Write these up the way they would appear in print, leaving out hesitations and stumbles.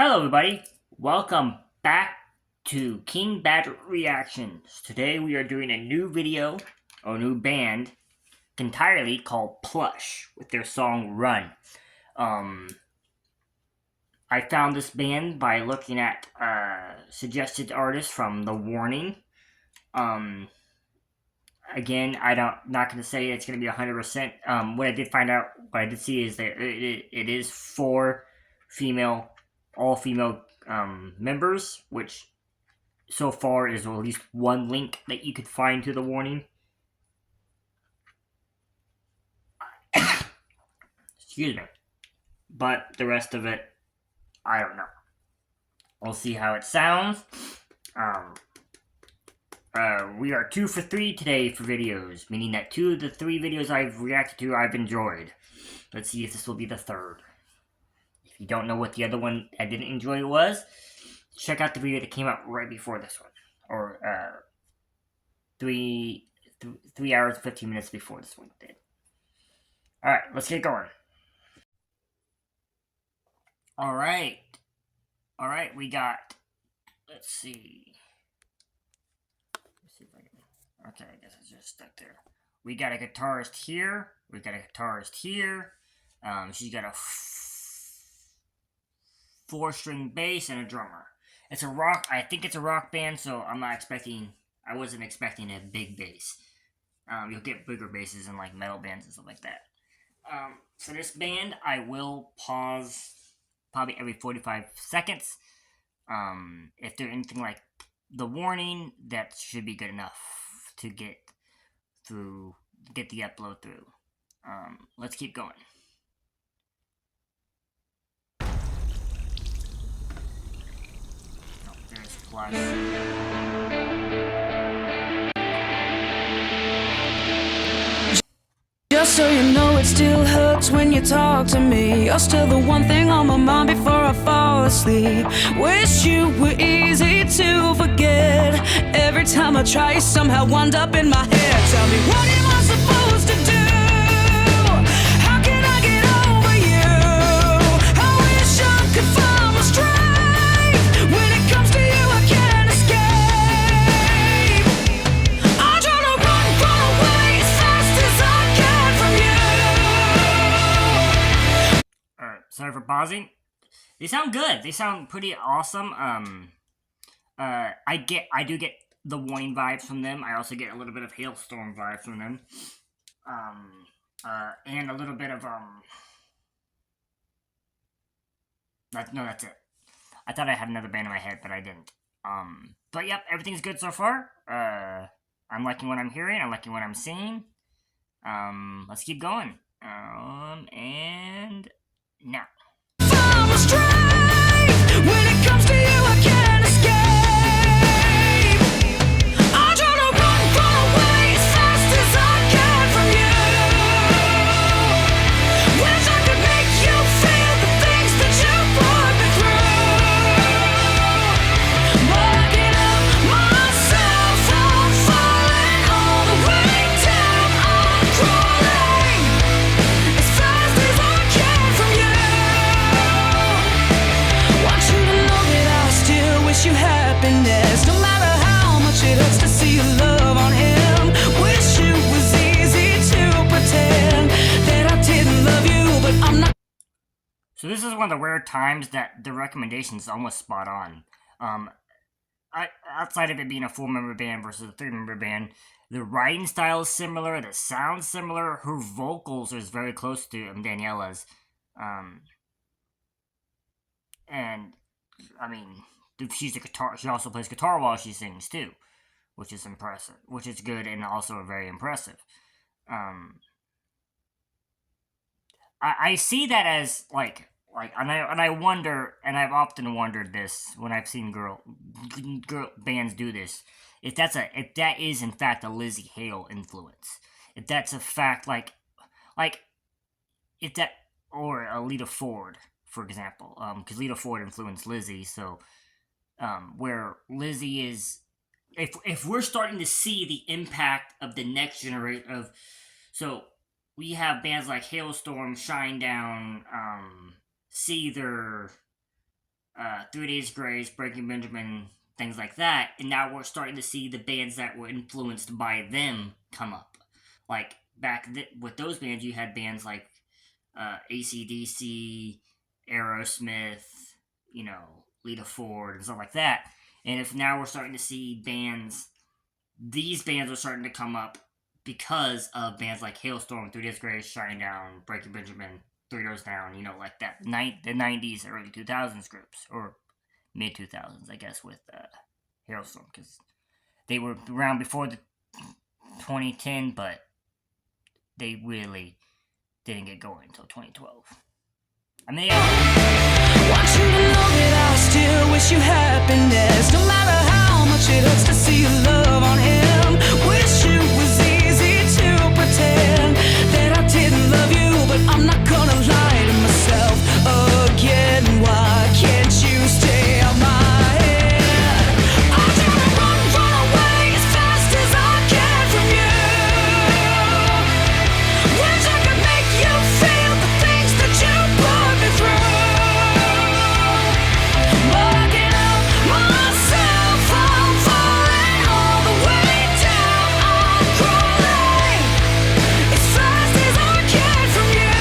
Hello, everybody. Welcome back to King Badger Reactions. Today we are doing a new video, or new band, entirely called Plush, with their song Run. I found this band by looking at suggested artists from The Warning. Again, not going to say it's going to be 100%. What I did see is that it is four all female members, which so far is at least one link that you could find to The Warning. Excuse me. But the rest of it, I don't know. We'll see how it sounds. We are 2 for 3 today for videos, meaning that 2 of the 3 videos I've reacted to I've enjoyed. Let's see if this will be the third. If you don't know what the other one I didn't enjoy was, check out the video that came out right before this one. Or, 3 hours and 15 minutes before this one did. Alright, let's get going. Alright, we got, let's see. If I can, okay, I guess it's just stuck there. We got a guitarist here, she's got a 4-string bass and a drummer. It's a rock, I think it's a rock band, so I wasn't expecting a big bass. You'll get bigger basses in like metal bands and stuff like that. For this band, I will pause probably every 45 seconds. If they're anything like The Warning, that should be good enough to get the upload through. Let's keep going. Oh, there's Plush. Just so you know, it still hurts when you talk to me. You're still the one thing on my mind before I fall asleep. Wish you were easy to forget. Every time I try, you somehow wound up in my head. Tell me, what am I supposed to do? How can I get over you? I wish I could find my strength. When it comes to you, I can't escape. I try to run away as fast as I can from you. Alright, sorry for pausing. They sound good. They sound pretty awesome. I do get the Warning vibes from them. I also get a little bit of Hailstorm vibes from them. And a little bit of, that's it. I thought I had another band in my head, but I didn't. But yep, everything's good so far. I'm liking what I'm hearing. I'm liking what I'm seeing. Let's keep going. And now. When it comes to you, I can't escape. I try to run away as fast as I can from you. Wish I could make you feel the things that you put me through. But I get up myself, I'm falling all the way down. I'm crawling as fast as I can from you. Want you to know that I still wish you happiness, no matter how much it hurts to see your love on him. Wish it was easy to pretend that I didn't love you, but I'm not. So this is one of the rare times that the recommendation is almost spot on. Outside of it being a 4-member band versus a 3-member band, the writing style is similar, the sound's similar, her vocals is very close to Daniela's. And, I mean, she also plays guitar while she sings too, which is impressive, which is good and also very impressive. I see that as, and I wonder, and I've often wondered this when I've seen girl bands do this, if that is in fact a Lizzie Hale influence, if that's a fact, if that, or a Lita Ford, for example, because Lita Ford influenced Lizzie, so, where Lizzie is, if we're starting to see the impact of the next generation so we have bands like Hailstorm, Shinedown, Seether, 3 Days Grace, Breaking Benjamin, things like that. And now we're starting to see the bands that were influenced by them come up. Like with those bands, you had bands like AC/DC, Aerosmith, you know, Lita Ford, and stuff like that. And if now we're starting to see these bands are starting to come up because of bands like Hailstorm, 3 Days Grace, Shinedown, Breaking Benjamin, Three Doors Down, you know, like that. The 90s, early 2000s groups, or mid 2000s, I guess, with Hailstorm, because they were around before the 2010, but they really didn't get going until 2012. I mean, Want you to know that I still wish you happiness, no matter how much it hurts to see your love on him. Wish it was easy to pretend that I didn't love you, but I'm not gonna lie to myself again. Why can't you stay on my head? I try to run away as fast as I can from you. Wish I could make you feel the things that you put me through. But I can't help myself, I'm falling all the way down. I'm crawling as fast as I can from you.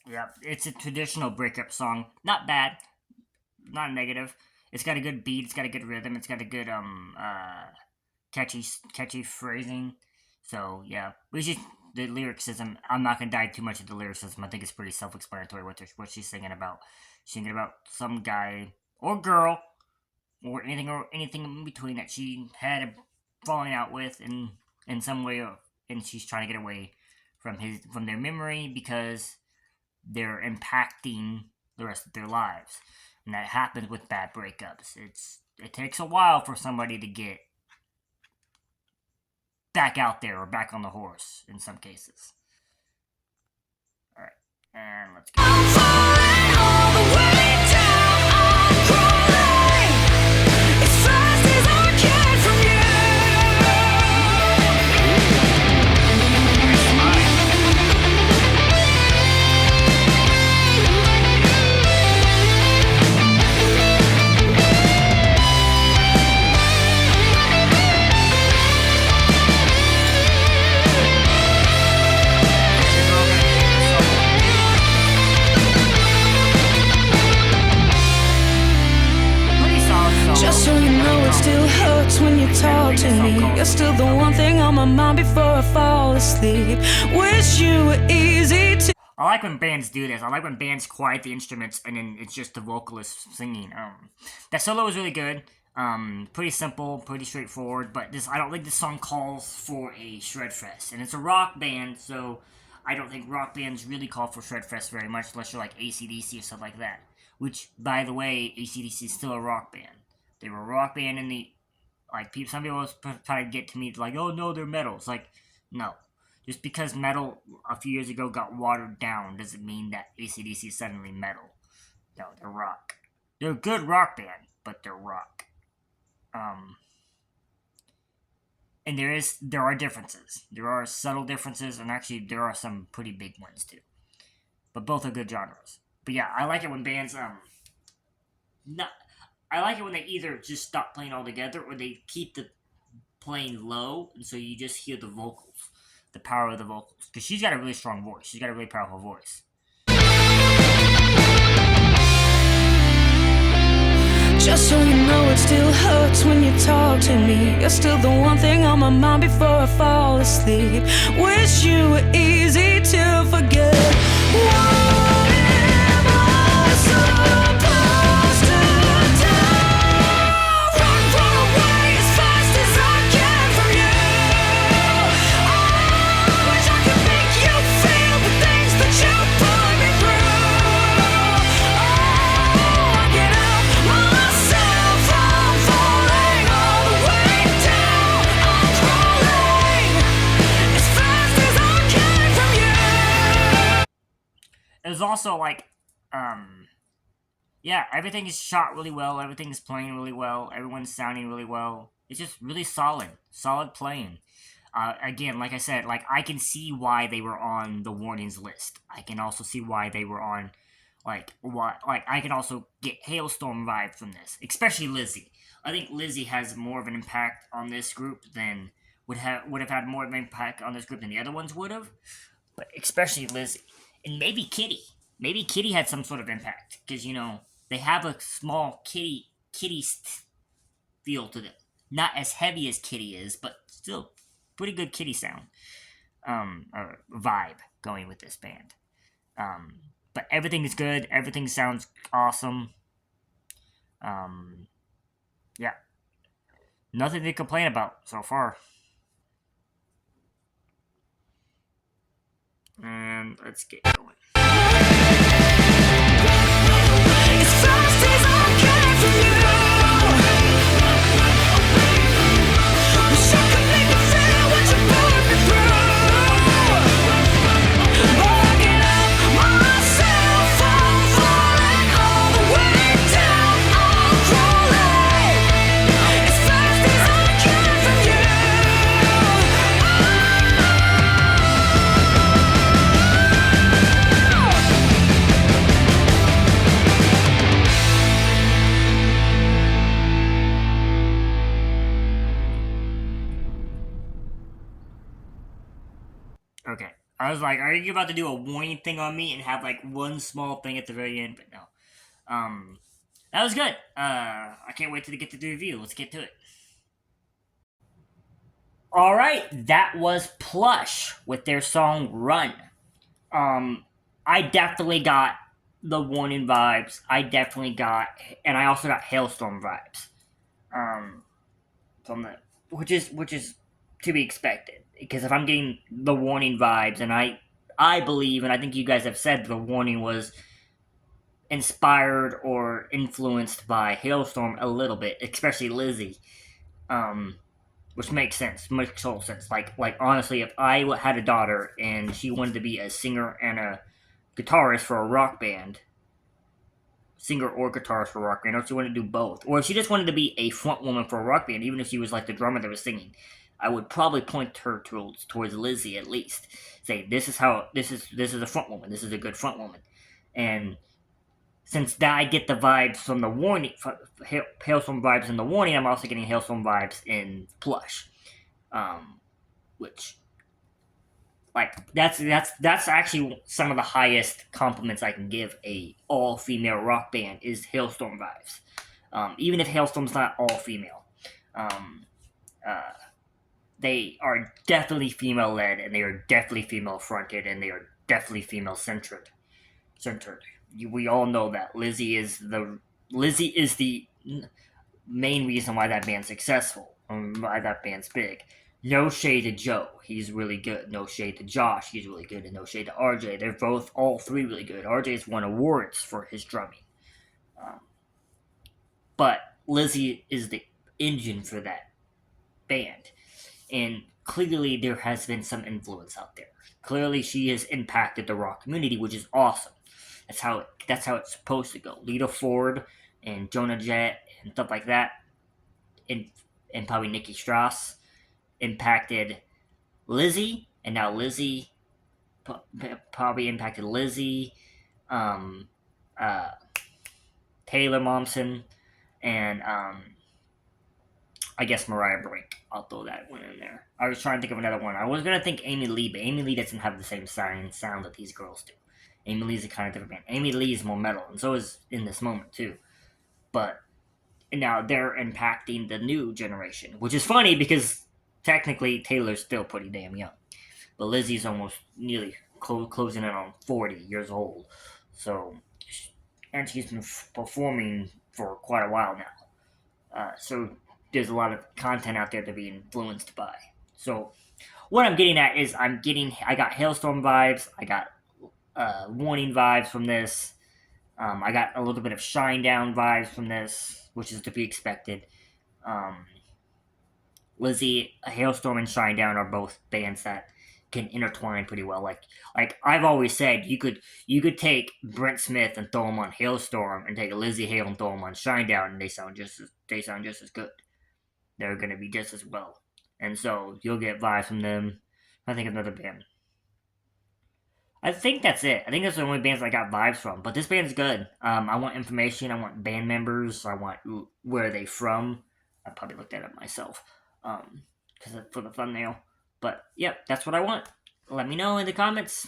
yeah, it's a traditional breakup song. Not bad, not negative. It's got a good beat. It's got a good rhythm. It's got a good catchy phrasing. So yeah, the lyricism. I'm not gonna dive too much into the lyricism. I think it's pretty self-explanatory what she's singing about. She's singing about some guy or girl or anything in between that she had a falling out with in some way, and she's trying to get away from their memory because they're impacting the rest of their lives, and that happens with bad breakups. It takes a while for somebody to get back out there or back on the horse in some cases. All right, and let's go. I'm falling all the way down. I'm crawling as fast as I can from you. Pretty solid song. Just so you know, it still hurts when you talk to me. You're still the one thing on my mind before I fall asleep. Wish you were easy to. I like when bands do this. I like when bands quiet the instruments and then it's just the vocalist singing. That solo was really good. Pretty simple, pretty straightforward. But I don't think this song calls for a shred fest, and it's a rock band, so I don't think rock bands really call for shred fest very much, unless you're like AC/DC or stuff like that. Which, by the way, AC/DC is still a rock band. They were a rock band in the some people try to get to me like, oh no, they're metal. It's like, no. Just because metal a few years ago got watered down doesn't mean that AC/DC is suddenly metal. No, they're rock. They're a good rock band, but they're rock. And there are differences. There are subtle differences, and actually there are some pretty big ones too. But both are good genres. But yeah, I like it when bands not. I like it when they either just stop playing altogether or they keep the playing low, and so you just hear the vocals, the power of the vocals. Because she's got a really strong voice. She's got a really powerful voice. Just so you know, it still hurts when you talk to me. You're still the one thing on my mind before I fall asleep. Wish you were easy to forget. What am I supposed to do? Run away as fast as I can from you. I wish I could make you feel the things that you put me through. I can't help myself, I'm falling all the way down. I'm crawling as fast as I can from you. There's also yeah, everything is shot really well. Everything is playing really well. Everyone's sounding really well. It's just really solid playing. Again, like I said, I can see why they were on the warnings list. I can also see why they were on Like what? Like I can also get Hailstorm vibes from this, especially Lizzie. I think Lizzie has more of an impact on this group than would have had more of an impact on this group than the other ones would have. But especially Lizzie and maybe Kitty. Maybe Kitty had some sort of impact because they have a small Kitty feel to them. Not as heavy as Kitty is, but still pretty good Kitty sound vibe going with this band. Um, but everything is good. Everything sounds awesome. Um, yeah, nothing to complain about so far. And let's get going. It's fast as I can from you. Wish I could make you feel what you put me through. Bugging up myself, I'm falling all the way down. I'm crawling as fast as I can from you. Okay. I was like, are you about to do a warning thing on me and have like one small thing at the very end? But no. That was good. I can't wait to get to the review. Let's get to it. All right, that was Plush with their song "Run." Um, I definitely got the warning vibes. And I also got hailstorm vibes. Um, from the which is to be expected because if I'm getting the warning vibes, and I believe, and I think you guys have said the warning was inspired or influenced by Hailstorm a little bit, especially Lizzie. Um, which makes sense, makes total sense. Like honestly, if I had a daughter and she wanted to be a singer and a guitarist for a rock band, singer or guitarist for a rock band, or if she wanted to do both, or if she just wanted to be a front woman for a rock band, even if she was like the drummer that was singing, I would probably point her towards Lizzie at least. Say this is a front woman. This is a good front woman, and since that I get the vibes from the warning, Hailstorm vibes in the warning, I'm also getting Hailstorm vibes in Plush, which that's actually some of the highest compliments I can give a all female rock band is Hailstorm vibes. Even if Hailstorm's not all female, um, uh, they are definitely female led, and they are definitely female fronted, and they are definitely female centered. We all know that Lizzie is the main reason why that band's successful, why that band's big. No shade to Joe, he's really good. No shade to Josh, he's really good. And no shade to RJ, they're all three really good. RJ's won awards for his drumming. Um, but Lizzie is the engine for that band. And clearly there has been some influence out there. Clearly she has impacted the rock community, which is awesome. That's how it's supposed to go. Lita Ford and Jonah Jett and stuff like that, and probably Nikki Strauss impacted Lizzie, and now Lizzie probably impacted Lizzie, um, uh, Taylor Momsen, and I guess Mariah Brink. I'll throw that one in there. I was trying to think of another one. I was gonna think Amy Lee, but Amy Lee doesn't have the same sound that these girls do. Amy Lee's a kind of different band. Amy Lee is more metal, and so is In This Moment too. But now they're impacting the new generation, which is funny because technically Taylor's still pretty damn young, but Lizzie's almost nearly closing in on 40 years old. So, and she's been performing for quite a while now. So there's a lot of content out there to be influenced by. So what I'm getting at is I got Hailstorm vibes, I got warning vibes from this. I got a little bit of Shine Down vibes from this, which is to be expected. Um, Lizzie, Hailstorm, and Shine Down are both bands that can intertwine pretty well. Like I've always said, you could take Brent Smith and throw him on Hailstorm, and take Lizzie Hale and throw him on Shine Down, and they sound just as good. They're gonna be just as well, and so you'll get vibes from them. I think another band. I think that's it. I think that's the only bands I got vibes from. But this band's good. I want information. I want band members. I want where are they from. I probably looked that up myself, because for the thumbnail. But yep, that's what I want. Let me know in the comments.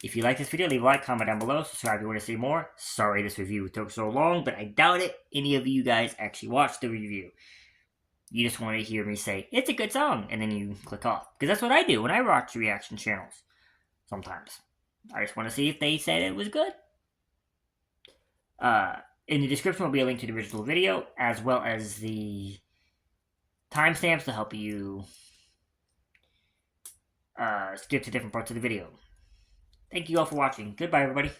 If you like this video, leave a like, comment down below, subscribe if you want to see more. Sorry this review took so long, but I doubt it any of you guys actually watched the review. You just want to hear me say, it's a good song, and then you click off. Because that's what I do when I watch reaction channels. Sometimes. I just want to see if they said it was good. In the description will be a link to the original video, as well as the timestamps to help you skip to different parts of the video. Thank you all for watching. Goodbye, everybody.